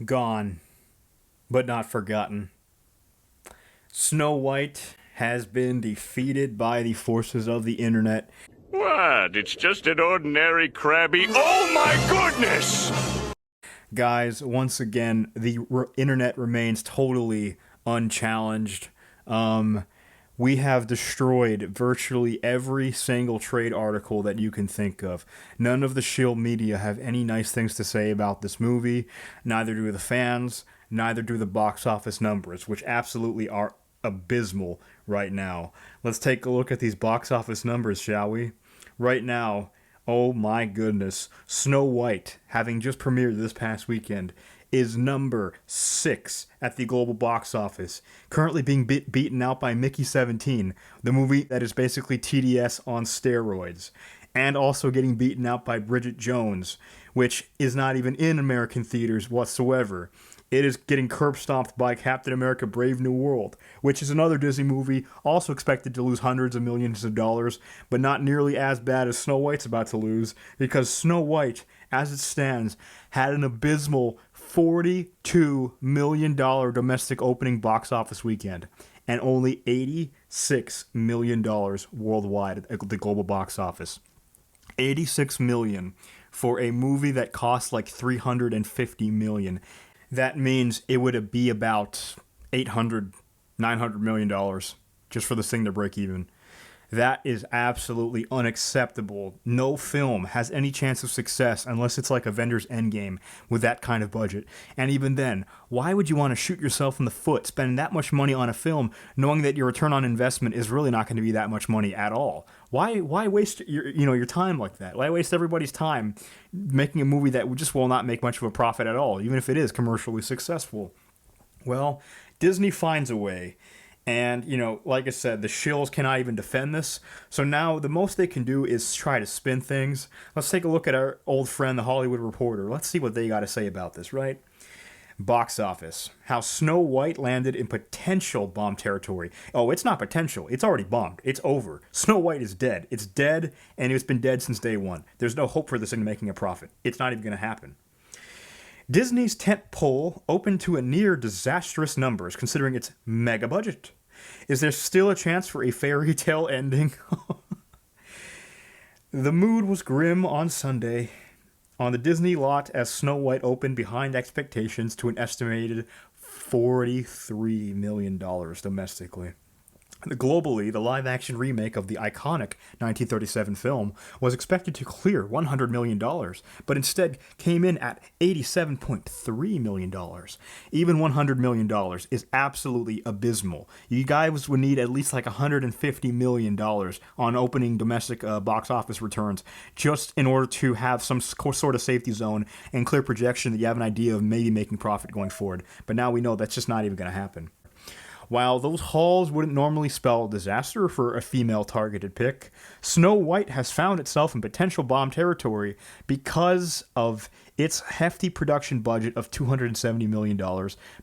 Gone, but not forgotten. Snow White has been defeated by the forces of the internet. What? It's just an ordinary crabby. Oh my goodness! Guys, once again, the internet remains totally unchallenged. We have destroyed virtually every single trade article that you can think of. None of the shield media have any nice things to say about this movie. Neither do the fans. Neither do the box office numbers, which absolutely are abysmal right now. Let's take a look at these box office numbers, shall we? Right now, oh my goodness, Snow White, having just premiered this past weekend, is number 6 at the global box office, currently being beaten out by Mickey 17, the movie that is basically TDS on steroids, and also getting beaten out by Bridget Jones, which is not even in American theaters whatsoever. It is getting curb stomped by Captain America Brave New World, which is another Disney movie also expected to lose hundreds of millions of dollars, but not nearly as bad as Snow White's about to lose, because Snow White, as it stands, had an abysmal $42 million domestic opening box office weekend, and only $86 million worldwide at the global box office. $86 million for a movie that costs like $350 million. That means it would be about $800-900 million just for this thing to break even. That is absolutely unacceptable. No film has any chance of success unless it's like Avengers Endgame with that kind of budget. And even then, why would you want to shoot yourself in the foot, spend that much money on a film, knowing that your return on investment is really not going to be that much money at all? Why waste your time like that? Why waste everybody's time making a movie that just will not make much of a profit at all, even if it is commercially successful? Well, Disney finds a way. And, like I said, the shills cannot even defend this. So now the most they can do is try to spin things. Let's take a look at our old friend, the Hollywood Reporter. Let's see what they got to say about this, right? Box office. How Snow White landed in potential bomb territory. Oh, it's not potential. It's already bombed. It's over. Snow White is dead. It's dead, and it's been dead since day one. There's no hope for this thing making a profit. It's not even going to happen. Disney's tentpole opened to a near disastrous numbers considering its mega budget. Is there still a chance for a fairy tale ending? The mood was grim on Sunday on the Disney lot as Snow White opened behind expectations to an estimated $43 million domestically. Globally, the live-action remake of the iconic 1937 film was expected to clear $100 million, but instead came in at $87.3 million. Even $100 million is absolutely abysmal. You guys would need at least like $150 million on opening domestic box office returns just in order to have some sort of safety zone and clear projection that you have an idea of maybe making profit going forward. But now we know that's just not even going to happen. While those hauls wouldn't normally spell disaster for a female-targeted pick, Snow White has found itself in potential bomb territory because of its hefty production budget of $270 million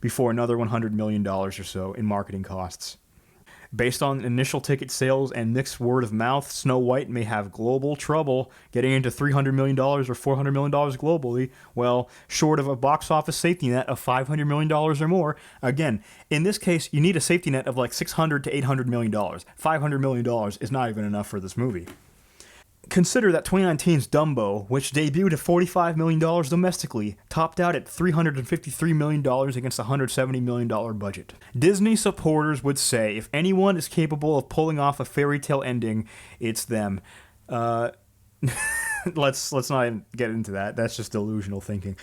before another $100 million or so in marketing costs. Based on initial ticket sales and mixed word of mouth, Snow White may have global trouble getting into $300 million or $400 million globally, well, short of a box office safety net of $500 million or more. Again, in this case, you need a safety net of like $600 to $800 million. $500 million is not even enough for this movie. Consider that 2019's Dumbo, which debuted at $45 million domestically, topped out at $353 million against a $170 million budget. Disney supporters would say if anyone is capable of pulling off a fairy tale ending, it's them. Let's not even get into that. That's just delusional thinking.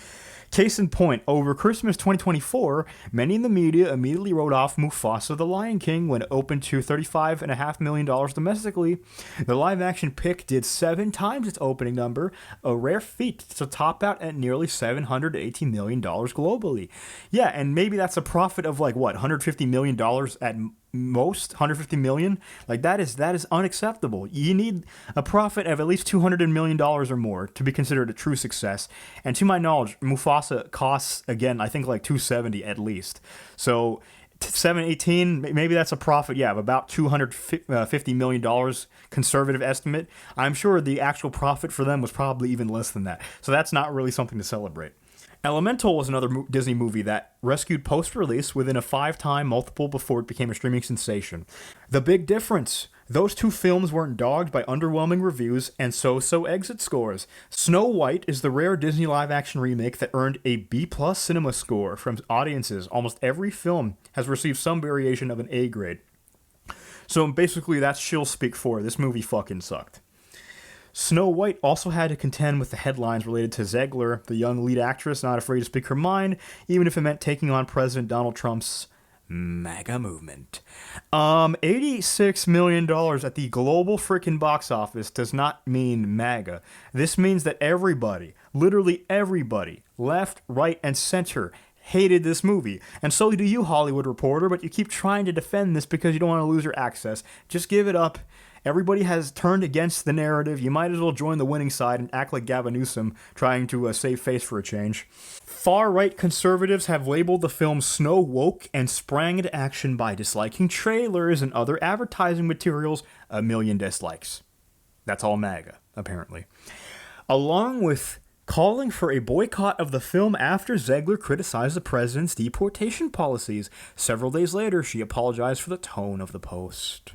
Case in point, over Christmas 2024, many in the media immediately wrote off Mufasa the Lion King when it opened to $35.5 million domestically. The live-action pick did 7 times its opening number, a rare feat to top out at nearly $780 million globally. Yeah, and maybe that's a profit of like, what, $150 million at most, $150 million. Like that is unacceptable. You need a profit of at least $200 million or more to be considered a true success. And to my knowledge, Mufasa costs, again, I think like $270 at least. So 718, maybe that's a profit, of about $250 million conservative estimate. I'm sure the actual profit for them was probably even less than that. So that's not really something to celebrate. Elemental was another Disney movie that rescued post-release within a 5-time multiple before it became a streaming sensation. The big difference: those two films weren't dogged by underwhelming reviews and so-so exit scores. Snow White is the rare Disney live-action remake that earned a B-plus cinema score from audiences. Almost every film has received some variation of an A grade. So basically, that's shill speak for this movie fucking sucked. Snow White also had to contend with the headlines related to Zegler, the young lead actress not afraid to speak her mind, even if it meant taking on President Donald Trump's MAGA movement. $86 million at the global freaking box office does not mean MAGA. This means that everybody, literally everybody, left, right, and center, hated this movie. And so do you, Hollywood Reporter, but you keep trying to defend this because you don't want to lose your access. Just give it up. Everybody has turned against the narrative. You might as well join the winning side and act like Gavin Newsom, trying to save face for a change. Far-right conservatives have labeled the film snow woke and sprang into action by disliking trailers and other advertising materials. 1 million dislikes. That's all MAGA, apparently. Along with calling for a boycott of the film after Zegler criticized the president's deportation policies. Several days later, she apologized for the tone of the post.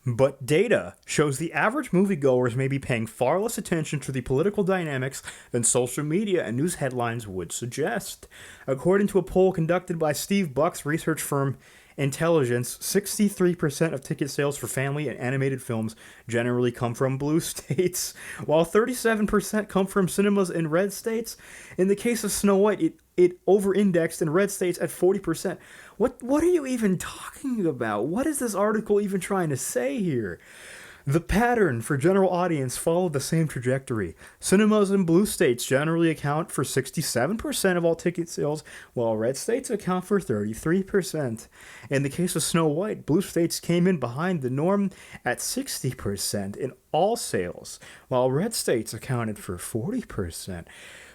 But data shows the average moviegoers may be paying far less attention to the political dynamics than social media and news headlines would suggest. According to a poll conducted by Steve Buck's research firm Intelligence, 63% of ticket sales for family and animated films generally come from blue states, while 37% come from cinemas in red states. In the case of Snow White, it over-indexed in red states at 40%. What are you even talking about? What is this article even trying to say here? The pattern for general audience followed the same trajectory. Cinemas in blue states generally account for 67% of all ticket sales, while red states account for 33%. In the case of Snow White, blue states came in behind the norm at 60% in all sales, while red states accounted for 40%.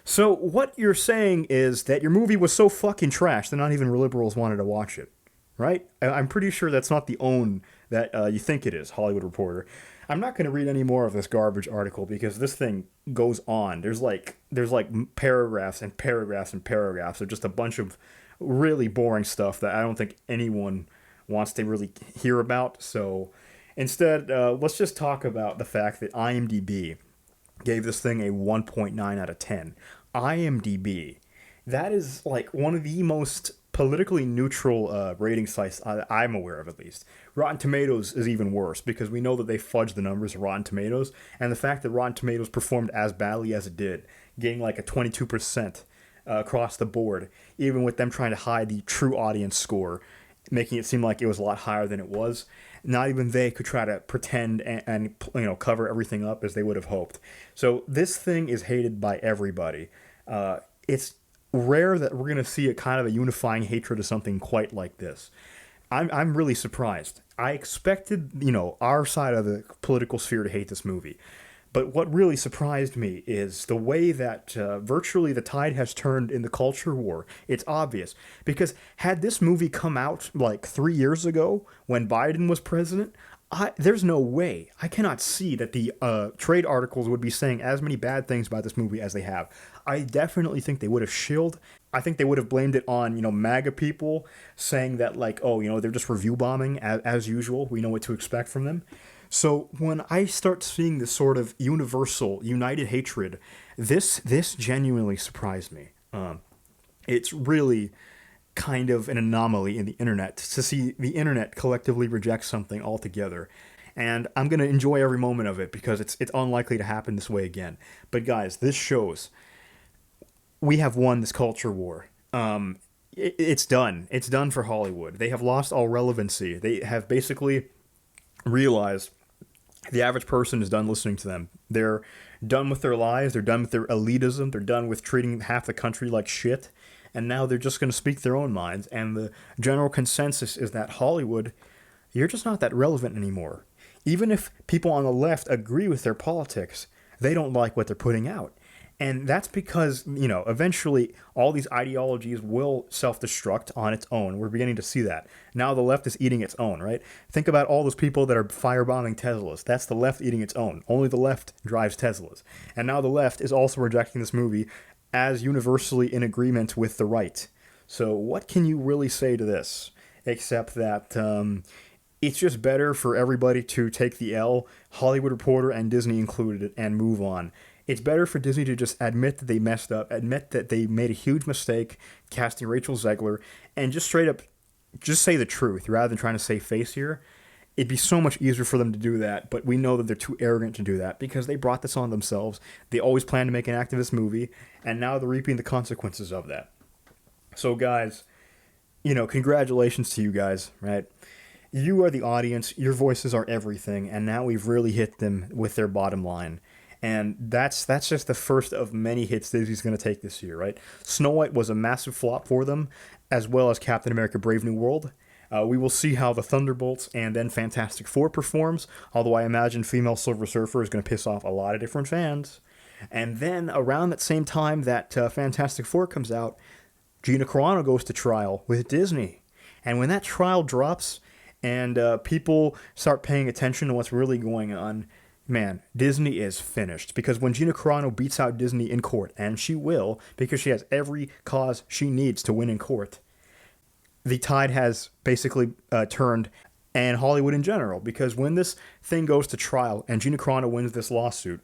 So what you're saying is that your movie was so fucking trash that not even liberals wanted to watch it, right? I'm pretty sure that's not the own that you think it is, Hollywood Reporter. I'm not going to read any more of this garbage article because this thing goes on. There's like paragraphs and paragraphs and paragraphs of just a bunch of really boring stuff that I don't think anyone wants to really hear about. So instead, let's just talk about the fact that IMDb gave this thing a 1.9 out of 10. IMDb, that is like one of the most politically neutral rating sites I'm aware of, at least. Rotten Tomatoes is even worse because we know that they fudged the numbers of Rotten Tomatoes, and the fact that Rotten Tomatoes performed as badly as it did, getting like a 22% across the board, even with them trying to hide the true audience score, making it seem like it was a lot higher than it was. Not even they could try to pretend and cover everything up as they would have hoped. So this thing is hated by everybody. It's rare that we're going to see a kind of a unifying hatred of something quite like this. I'm really surprised. I expected, our side of the political sphere to hate this movie. But what really surprised me is the way that virtually the tide has turned in the culture war. It's obvious. Because had this movie come out like 3 years ago when Biden was president, there's no way. I cannot see that the trade articles would be saying as many bad things about this movie as they have. I definitely think they would have shilled. I think they would have blamed it on, MAGA people saying that, they're just review bombing as usual. We know what to expect from them. So when I start seeing this sort of universal, united hatred, this genuinely surprised me. It's really kind of an anomaly in the internet to see the internet collectively reject something altogether. And I'm going to enjoy every moment of it because it's unlikely to happen this way again. But guys, this shows we have won this culture war. It's done. It's done for Hollywood. They have lost all relevancy. They have basically realized the average person is done listening to them. They're done with their lies. They're done with their elitism. They're done with treating half the country like shit. And now they're just going to speak their own minds. And the general consensus is that Hollywood, you're just not that relevant anymore. Even if people on the left agree with their politics, they don't like what they're putting out. And that's because, eventually all these ideologies will self-destruct on its own. We're beginning to see that. Now the left is eating its own, right? Think about all those people that are firebombing Teslas. That's the left eating its own. Only the left drives Teslas. And now the left is also rejecting this movie as universally in agreement with the right. So what can you really say to this? Except that it's just better for everybody to take the L, Hollywood Reporter and Disney included, and move on. It's better for Disney to just admit that they messed up, admit that they made a huge mistake casting Rachel Zegler, and just straight up just say the truth rather than trying to save face here. It'd be so much easier for them to do that, but we know that they're too arrogant to do that because they brought this on themselves. They always planned to make an activist movie, and now they're reaping the consequences of that. So, guys, congratulations to you guys, right? You are the audience, your voices are everything, and now we've really hit them with their bottom line. And that's just the first of many hits Disney's going to take this year, right? Snow White was a massive flop for them, as well as Captain America Brave New World. We will see how the Thunderbolts and then Fantastic Four performs, although I imagine Female Silver Surfer is going to piss off a lot of different fans. And then around that same time that Fantastic Four comes out, Gina Carano goes to trial with Disney. And when that trial drops and people start paying attention to what's really going on, man, Disney is finished. Because when Gina Carano beats out Disney in court, and she will, because she has every cause she needs to win in court, the tide has basically turned, and Hollywood in general. Because when this thing goes to trial and Gina Carano wins this lawsuit,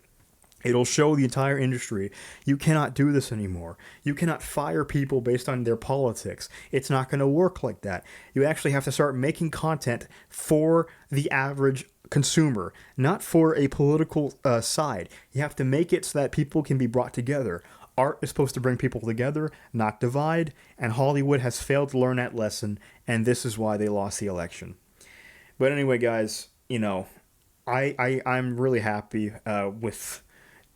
it'll show the entire industry, you cannot do this anymore. You cannot fire people based on their politics. It's not going to work like that. You actually have to start making content for the average consumer, not for a political side. You have to make it so that people can be brought together. Art is supposed to bring people together, not divide, and Hollywood has failed to learn that lesson, and this is why they lost the election. But anyway, guys, I'm really happy with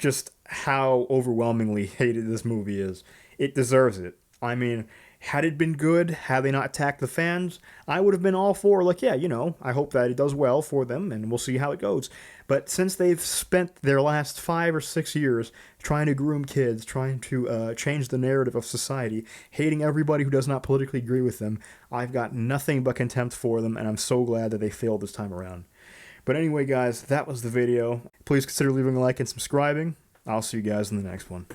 just how overwhelmingly hated this movie is. It deserves it. I mean, had it been good, had they not attacked the fans, I would have been all for, I hope that it does well for them, and we'll see how it goes. But since they've spent their last 5 or 6 years trying to groom kids, trying to change the narrative of society, hating everybody who does not politically agree with them, I've got nothing but contempt for them, and I'm so glad that they failed this time around. But anyway, guys, that was the video. Please consider leaving a like and subscribing. I'll see you guys in the next one.